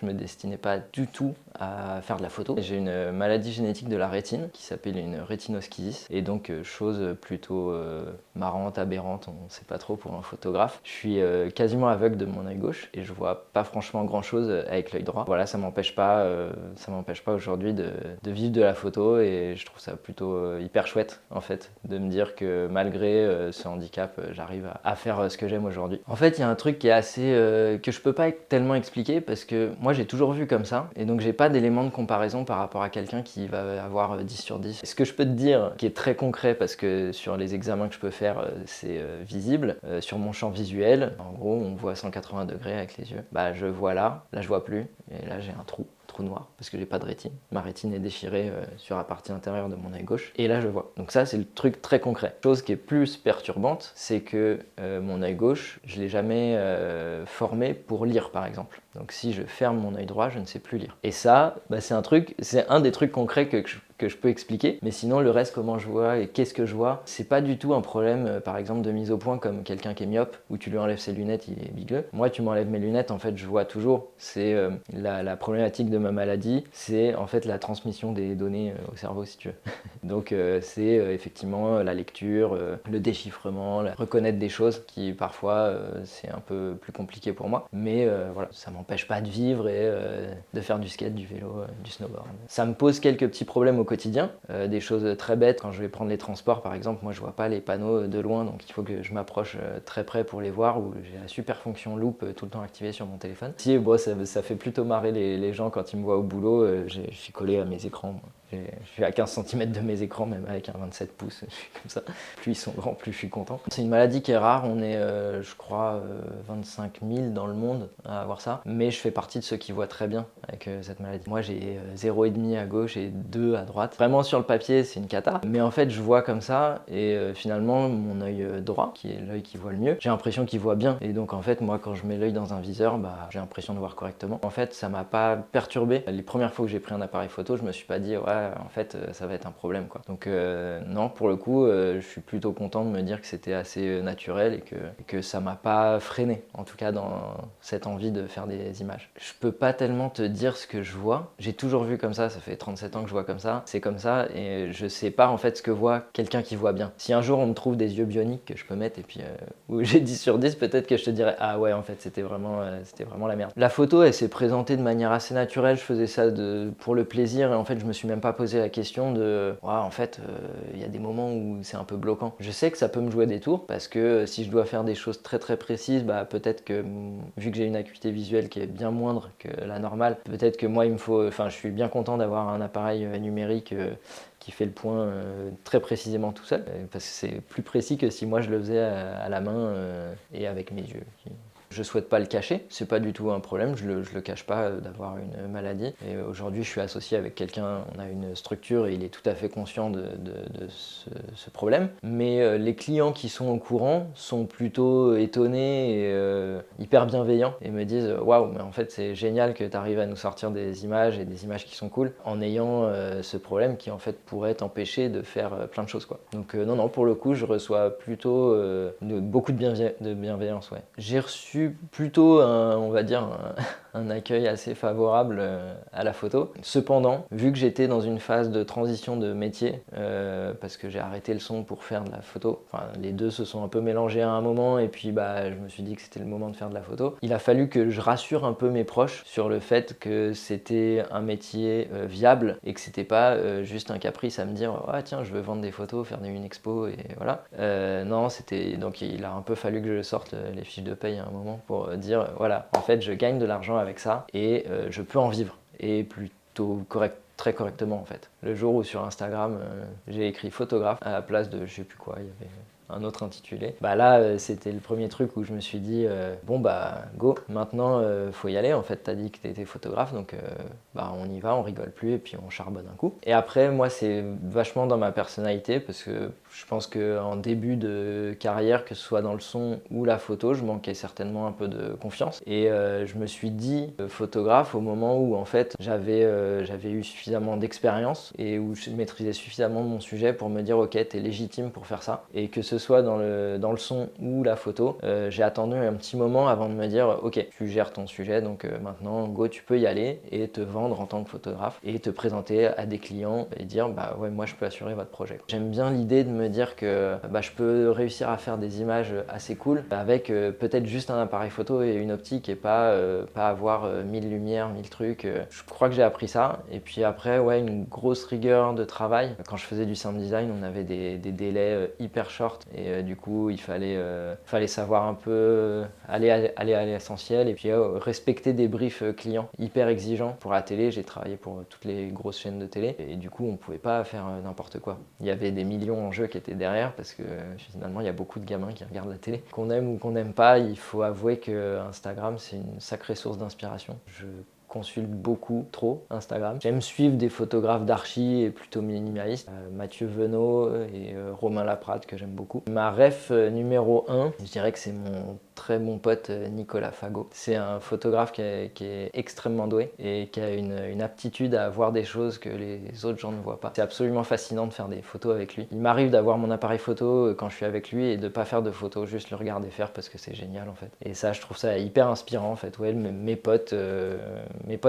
Je me destinais pas du tout à faire de la photo. J'ai une maladie génétique de la rétine qui s'appelle une rétinoschisis et donc chose plutôt marrante, aberrante, on ne sait pas trop pour un photographe. Je suis quasiment aveugle de mon œil gauche et je vois pas franchement grand chose avec l'œil droit. Voilà, ça m'empêche pas aujourd'hui de vivre de la photo et je trouve ça plutôt hyper chouette en fait de me dire que malgré ce handicap, j'arrive à faire ce que j'aime aujourd'hui. En fait, il y a un truc qui est assez que je peux pas tellement expliquer parce que moi j'ai toujours vu comme ça et donc j'ai pas d'élément de comparaison par rapport à quelqu'un qui va avoir 10 sur 10. Ce que je peux te dire qui est très concret parce que sur les examens que je peux faire c'est visible, sur mon champ visuel, en gros on voit 180 degrés avec les yeux, bah je vois là je vois plus et là j'ai un trou noir parce que j'ai pas de rétine. Ma rétine est déchirée sur la partie intérieure de mon œil gauche et là je vois. Donc ça c'est le truc très concret. Chose qui est plus perturbante, c'est que mon œil gauche, je l'ai jamais formé pour lire par exemple. Donc si je ferme mon œil droit, je ne sais plus lire. Et ça, bah, c'est un des trucs concrets que je peux expliquer. Mais sinon le reste, comment je vois et qu'est-ce que je vois, c'est pas du tout un problème par exemple de mise au point comme quelqu'un qui est myope où tu lui enlèves ses lunettes, il est bigleux. Moi tu m'enlèves mes lunettes, en fait je vois toujours. C'est la problématique de ma maladie, c'est en fait la transmission des données au cerveau si tu veux. Donc c'est effectivement la lecture, le déchiffrement, reconnaître des choses qui parfois c'est un peu plus compliqué pour moi. Mais voilà, ça m'empêche pas de vivre et de faire du skate, du vélo, du snowboard. Ça me pose quelques petits problèmes au quotidien, des choses très bêtes. Quand je vais prendre les transports par exemple, moi je vois pas les panneaux de loin, donc il faut que je m'approche très près pour les voir, ou j'ai la super fonction loupe tout le temps activée sur mon téléphone. Si bon, ça fait plutôt marrer les gens quand ils me voient au boulot, je suis collé à mes écrans. Moi. Je suis à 15 cm de mes écrans, même avec un 27 pouces, je suis comme ça. Plus ils sont grands, plus je suis content. C'est une maladie qui est rare, on est, je crois, 25 000 dans le monde à avoir ça. Mais je fais partie de ceux qui voient très bien avec cette maladie. Moi, j'ai 0,5 à gauche et 2 à droite. Vraiment, sur le papier, c'est une cata. Mais en fait, je vois comme ça, et finalement, mon œil droit, qui est l'œil qui voit le mieux, j'ai l'impression qu'il voit bien. Et donc, en fait, moi, quand je mets l'œil dans un viseur, bah, j'ai l'impression de voir correctement. En fait, ça m'a pas perturbé. Les premières fois que j'ai pris un appareil photo, je me suis pas dit, ouais, en fait ça va être un problème quoi. Donc non, pour le coup je suis plutôt content de me dire que c'était assez naturel et que ça m'a pas freiné, en tout cas dans cette envie de faire des images. Je peux pas tellement te dire ce que je vois, j'ai toujours vu comme ça fait 37 ans que je vois comme ça, c'est comme ça et je sais pas en fait ce que voit quelqu'un qui voit bien. Si un jour on me trouve des yeux bioniques que je peux mettre et puis où j'ai 10 sur 10, peut-être que je te dirais ah ouais en fait c'était vraiment la merde. La photo elle s'est présentée de manière assez naturelle, je faisais ça pour le plaisir et en fait je me suis même pas posé la question de ouais, en fait il y a des moments où c'est un peu bloquant. Je sais que ça peut me jouer des tours parce que si je dois faire des choses très très précises, bah peut-être que vu que j'ai une acuité visuelle qui est bien moindre que la normale, peut-être que moi il me faut, enfin je suis bien content d'avoir un appareil numérique qui fait le point très précisément tout seul parce que c'est plus précis que si moi je le faisais à la main et avec mes yeux. Je souhaite pas le cacher, c'est pas du tout un problème, je le cache pas d'avoir une maladie. Et aujourd'hui, je suis associé avec quelqu'un, on a une structure et il est tout à fait conscient de ce problème. Mais les clients qui sont au courant sont plutôt étonnés et hyper bienveillants et me disent waouh, mais en fait, c'est génial que tu arrives à nous sortir des images et des images qui sont cool en ayant ce problème qui en fait pourrait t'empêcher de faire plein de choses quoi. Donc non, pour le coup, je reçois plutôt beaucoup de bienveillance. Ouais. J'ai reçu plutôt on va dire un accueil assez favorable à la photo. Cependant, vu que j'étais dans une phase de transition de métier, parce que j'ai arrêté le son pour faire de la photo, enfin les deux se sont un peu mélangés à un moment et puis bah je me suis dit que c'était le moment de faire de la photo. Il a fallu que je rassure un peu mes proches sur le fait que c'était un métier viable et que c'était pas juste un caprice à me dire ah tiens je veux vendre des photos, faire une expo et voilà. Non, c'était donc il a un peu fallu que je sorte les fiches de paye à un moment pour dire voilà, en fait je gagne de l'argent avec ça et je peux en vivre et plutôt très correctement en fait. Le jour où sur Instagram j'ai écrit photographe à la place de je sais plus quoi, il y avait un autre intitulé. Bah là c'était le premier truc où je me suis dit bon bah go, maintenant faut y aller, en fait t'as dit que t'étais photographe donc bah on y va, on rigole plus et puis on charbonne un coup. Et après moi c'est vachement dans ma personnalité parce que je pense qu'en début de carrière, que ce soit dans le son ou la photo, je manquais certainement un peu de confiance et je me suis dit photographe au moment où en fait j'avais eu suffisamment d'expérience et où je maîtrisais suffisamment mon sujet pour me dire ok t'es légitime pour faire ça et que ce ce soit dans le son ou la photo, j'ai attendu un petit moment avant de me dire ok, tu gères ton sujet, donc maintenant go, tu peux y aller et te vendre en tant que photographe et te présenter à des clients et dire bah ouais, moi je peux assurer votre projet. J'aime bien l'idée de me dire que bah, je peux réussir à faire des images assez cool avec peut-être juste un appareil photo et une optique et pas avoir 1000 lumières, 1000 trucs. Je crois que j'ai appris ça. Et puis après, ouais, une grosse rigueur de travail. Quand je faisais du sound design, on avait des délais hyper short et du coup, il fallait savoir un peu aller à l'essentiel et puis respecter des briefs clients hyper exigeants. Pour la télé, j'ai travaillé pour toutes les grosses chaînes de télé et du coup, on pouvait pas faire n'importe quoi. Il y avait des millions en jeu qui étaient derrière parce que finalement, il y a beaucoup de gamins qui regardent la télé. Qu'on aime ou qu'on n'aime pas, il faut avouer que Instagram, c'est une sacrée source d'inspiration. Je consulte beaucoup, trop, Instagram. J'aime suivre des photographes d'archi et plutôt minimalistes, Mathieu Venot et Romain Laprade que j'aime beaucoup. Ma ref numéro 1, je dirais que c'est mon très bon pote Nicolas Fagot. C'est un photographe qui est extrêmement doué et qui a une aptitude à voir des choses que les autres gens ne voient pas. C'est absolument fascinant de faire des photos avec lui. Il m'arrive d'avoir mon appareil photo quand je suis avec lui et de pas faire de photos, juste le regarder faire parce que c'est génial en fait. Et ça, je trouve ça hyper inspirant en fait. Ouais, mes potes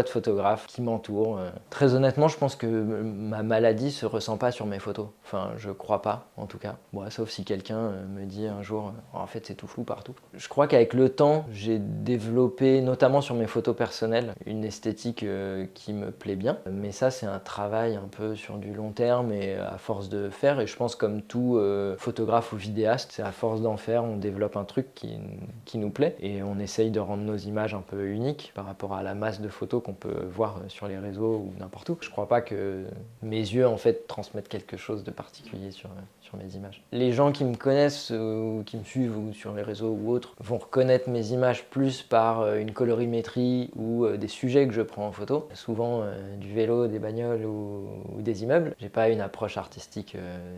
photographes qui m'entourent. Très honnêtement, je pense que ma maladie se ressent pas sur mes photos. Enfin, je crois pas en tout cas. Bon, sauf si quelqu'un me dit un jour en fait c'est tout flou partout. Je crois qu'avec le temps, j'ai développé, notamment sur mes photos personnelles, une esthétique qui me plaît bien. Mais ça, c'est un travail un peu sur du long terme et à force de faire. Et je pense comme tout photographe ou vidéaste, c'est à force d'en faire, on développe un truc qui nous plaît. Et on essaye de rendre nos images un peu uniques par rapport à la masse de photos qu'on peut voir sur les réseaux ou n'importe où. Je crois pas que mes yeux en fait transmettent quelque chose de particulier sur mes images. Les gens qui me connaissent ou qui me suivent ou sur les réseaux ou autres vont reconnaître mes images plus par une colorimétrie ou des sujets que je prends en photo. Souvent du vélo, des bagnoles ou des immeubles. J'ai pas une approche artistique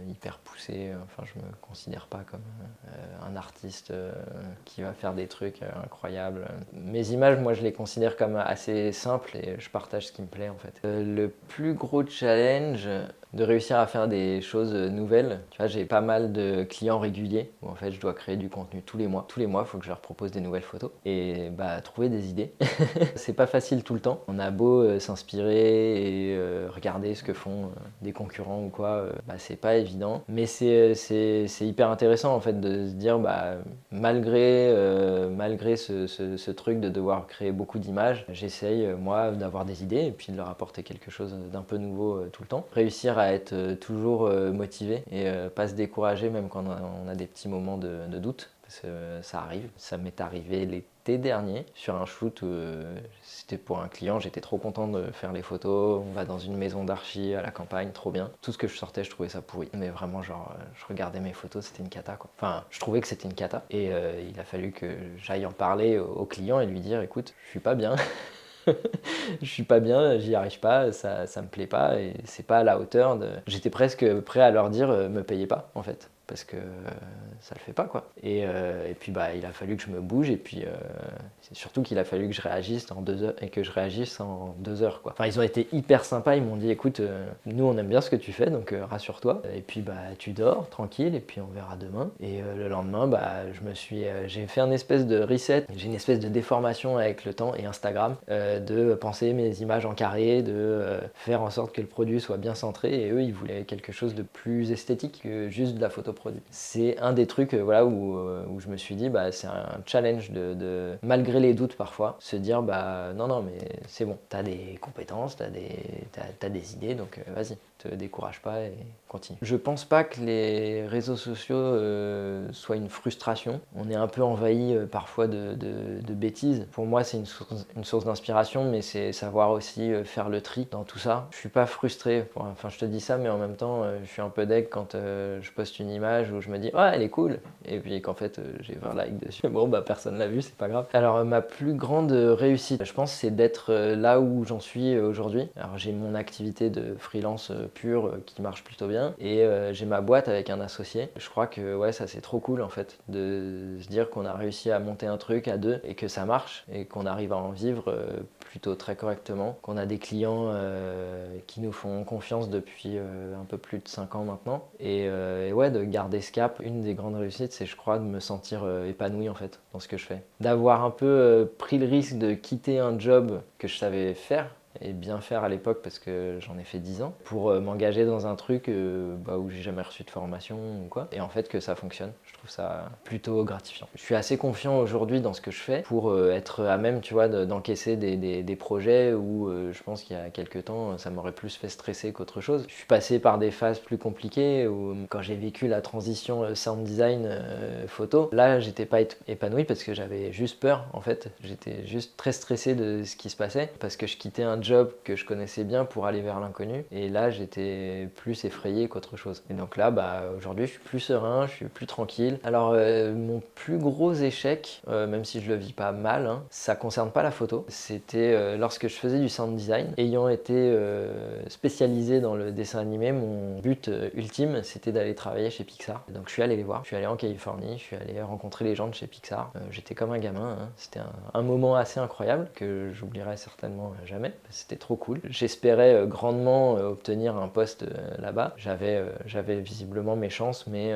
hyper poussée. Enfin, je me considère pas comme un artiste qui va faire des trucs incroyables. Mes images, moi, je les considère comme assez simples et je partage ce qui me plaît en fait. Le plus gros challenge de réussir à faire des choses nouvelles. Tu vois, j'ai pas mal de clients réguliers où en fait je dois créer du contenu tous les mois. Tous les mois, il faut que je leur propose des nouvelles photos et trouver des idées. C'est pas facile tout le temps. On a beau s'inspirer et regarder ce que font des concurrents ou quoi, c'est pas évident. Mais c'est hyper intéressant en fait de se dire malgré ce truc de devoir créer beaucoup d'images, j'essaye moi d'avoir des idées et puis de leur apporter quelque chose d'un peu nouveau tout le temps. Réussir à être toujours motivé et pas se décourager même quand on a des petits moments de doute. Parce que ça arrive. Ça m'est arrivé l'été dernier sur un shoot. C'était pour un client, j'étais trop content de faire les photos. On va dans une maison d'archi à la campagne, trop bien. Tout ce que je sortais, je trouvais ça pourri. Mais vraiment, genre, je regardais mes photos, c'était une cata quoi. Enfin, je trouvais que c'était une cata. Et il a fallu que j'aille en parler au client et lui dire écoute, je suis pas bien. Je suis pas bien, j'y arrive pas, ça me plaît pas et c'est pas à la hauteur de... J'étais presque prêt à leur dire me payez pas en fait parce que ça le fait pas quoi. Et puis il a fallu que je me bouge et puis c'est surtout qu'il a fallu que je réagisse en 2 heures et que je réagisse en 2 heures quoi. Enfin ils ont été hyper sympas, ils m'ont dit écoute nous on aime bien ce que tu fais donc rassure-toi et puis tu dors tranquille et puis on verra demain. Et le lendemain j'ai fait un espèce de reset, j'ai une espèce de déformation avec le temps et Instagram de penser mes images en carré, de faire en sorte que le produit soit bien centré et eux ils voulaient quelque chose de plus esthétique que juste de la photo produit. C'est un des trucs où je me suis dit c'est un challenge de malgré les doutes parfois se dire non mais c'est bon, t'as des compétences, t'as des idées donc vas-y, te décourage pas et continue. Je pense pas que les réseaux sociaux soient une frustration. On est un peu envahi parfois de bêtises. Pour moi c'est une source d'inspiration mais c'est savoir aussi faire le tri dans tout ça. Je suis pas frustré, enfin je te dis ça mais en même temps je suis un peu deg quand je poste une image où je me dis ouais elle est cool et puis qu'en fait j'ai 20 likes dessus. Bon personne l'a vu, c'est pas grave. Alors ma plus grande réussite je pense c'est d'être là où j'en suis aujourd'hui. Alors j'ai mon activité de freelance pure qui marche plutôt bien et j'ai ma boîte avec un associé. Je crois que ça c'est trop cool en fait de se dire qu'on a réussi à monter un truc à deux et que ça marche et qu'on arrive à en vivre plutôt très correctement, qu'on a des clients qui nous font confiance depuis un peu plus de 5 ans maintenant. Et ouais, de garder ce cap, une des grandes réussites, c'est je crois de me sentir épanoui en fait dans ce que je fais. D'avoir un peu pris le risque de quitter un job que je savais faire, et bien faire à l'époque parce que j'en ai fait 10 ans, pour m'engager dans un truc où j'ai jamais reçu de formation ou quoi, et en fait que ça fonctionne. Je trouve ça plutôt gratifiant. Je suis assez confiant aujourd'hui dans ce que je fais pour être à même, tu vois, d'encaisser des projets où je pense qu'il y a quelques temps, ça m'aurait plus fait stresser qu'autre chose. Je suis passé par des phases plus compliquées où quand j'ai vécu la transition sound design photo, là j'étais pas épanoui parce que j'avais juste peur en fait. J'étais juste très stressé de ce qui se passait parce que je quittais un job que je connaissais bien pour aller vers l'inconnu, et là j'étais plus effrayé qu'autre chose. Et donc là aujourd'hui je suis plus serein, je suis plus tranquille. Alors mon plus gros échec, même si je le vis pas mal, hein, ça concerne pas la photo. C'était lorsque je faisais du sound design. Ayant été spécialisé dans le dessin animé, mon but ultime c'était d'aller travailler chez Pixar. Donc je suis allé les voir, je suis allé en Californie, je suis allé rencontrer les gens de chez Pixar. J'étais comme un gamin, hein. C'était un moment assez incroyable que j'oublierai certainement jamais. C'était trop cool. J'espérais grandement obtenir un poste là-bas. J'avais visiblement mes chances, mais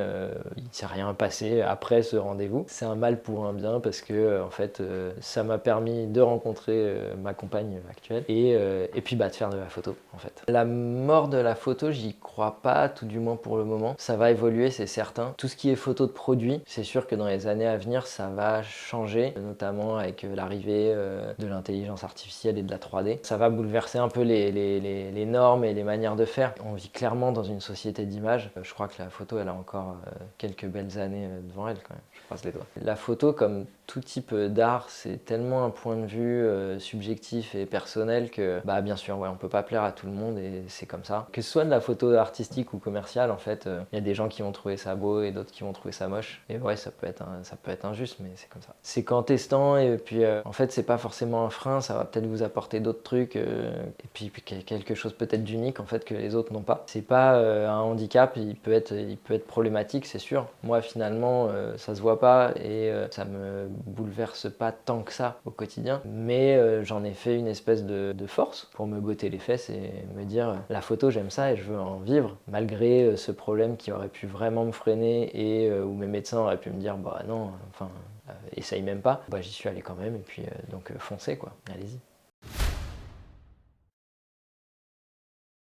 il ne s'est rien passé après ce rendez-vous. C'est un mal pour un bien parce que en fait, ça m'a permis de rencontrer ma compagne actuelle et puis de faire de la photo en fait. La mort de la photo, j'y crois pas, tout du moins pour le moment. Ça va évoluer, c'est certain. Tout ce qui est photo de produit, c'est sûr que dans les années à venir, ça va changer, notamment avec l'arrivée de l'intelligence artificielle et de la 3D. Ça va bouleverser un peu les normes et les manières de faire. On vit clairement dans une société d'image. Je crois que la photo, elle a encore quelques belles années devant elle quand même. Je croise les doigts. La photo, comme tout type d'art, c'est tellement un point de vue subjectif et personnel que, bien sûr, ouais, on peut pas plaire à tout le monde et c'est comme ça. Que ce soit de la photo artistique ou commerciale, en fait, il y a des gens qui vont trouver ça beau et d'autres qui vont trouver ça moche. Et ouais, ça peut être injuste, mais c'est comme ça. C'est qu'en testant, et puis en fait, c'est pas forcément un frein, ça va peut-être vous apporter d'autres trucs, et puis quelque chose peut-être d'unique en fait que les autres n'ont pas. C'est pas un handicap, il peut être problématique, c'est sûr. Moi, finalement, ça se voit pas et ça me bouleverse pas tant que ça au quotidien, mais j'en ai fait une espèce de force pour me botter les fesses et me dire la photo, j'aime ça et je veux en vivre, malgré ce problème qui aurait pu vraiment me freiner et où mes médecins auraient pu me dire non, enfin essaye même pas. J'y suis allé quand même et puis donc foncez quoi, allez-y.